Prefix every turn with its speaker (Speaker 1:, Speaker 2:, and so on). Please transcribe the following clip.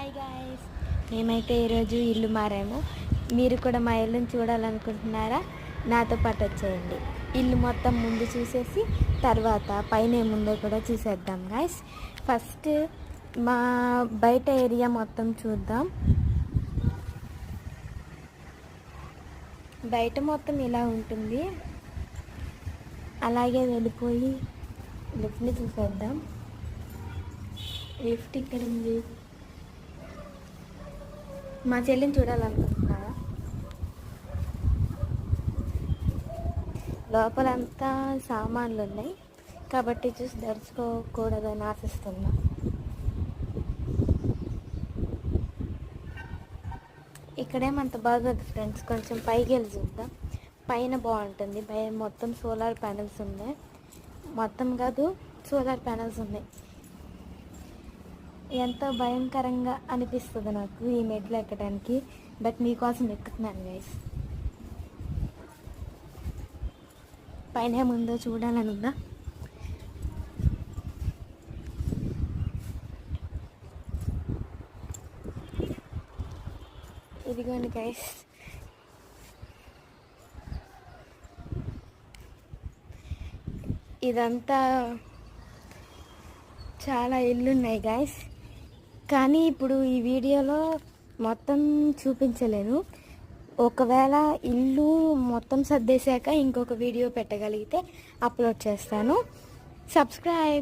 Speaker 1: Hi guys, మేమైతే ఈరోజు ఇల్లు మారాము. మీరు కూడా మా ఇల్లుని చూడాలనుకుంటున్నారా? నాతో పాటు వచ్చేయండి. ఇల్లు మొత్తం ముందు చూసేసి తర్వాత పైన ఏముందో కూడా చూసేద్దాం గాయస్. ఫస్ట్ మా బయట ఏరియా మొత్తం చూద్దాం. బయట మొత్తం ఇలా ఉంటుంది. అలాగే వెళ్ళిపోయి లిఫ్ట్ని చూసేద్దాం. లిఫ్ట్ ఇక్కడ ఉంది. మా చెల్లిని చూడాలనుకుంటున్నారా? లోపలంతా సామాన్లు ఉన్నాయి కాబట్టి చూసి దర్చుకోకూడదని ఆశిస్తున్నా. ఇక్కడేమంత బాగోదు ఫ్రెండ్స్, కొంచెం పైకి వెళ్ళి చూద్దాం. పైన బాగుంటుంది. పైన మొత్తం సోలార్ ప్యానెల్స్ ఉన్నాయి. మొత్తం కాదు, సోలార్ ప్యానెల్స్ ఉన్నాయి. ఎంతో భయంకరంగా అనిపిస్తుంది నాకు ఈ మెట్లు ఎక్కడానికి. బట్ మీకోసం ఎక్కుతున్నాను గైస్. పైన ఏముందో చూడాలని ఉందా? ఇదిగోండి గైస్, ఇదంతా చాలా ఇల్లు ఉన్నాయి గైస్. కానీ ఇప్పుడు ఈ వీడియోలో మొత్తం చూపించలేను. ఒకవేళ ఇల్లు మొత్తం సర్దేశాక ఇంకొక వీడియో పెట్టగలిగితే అప్లోడ్ చేస్తాను. సబ్స్క్రైబ్.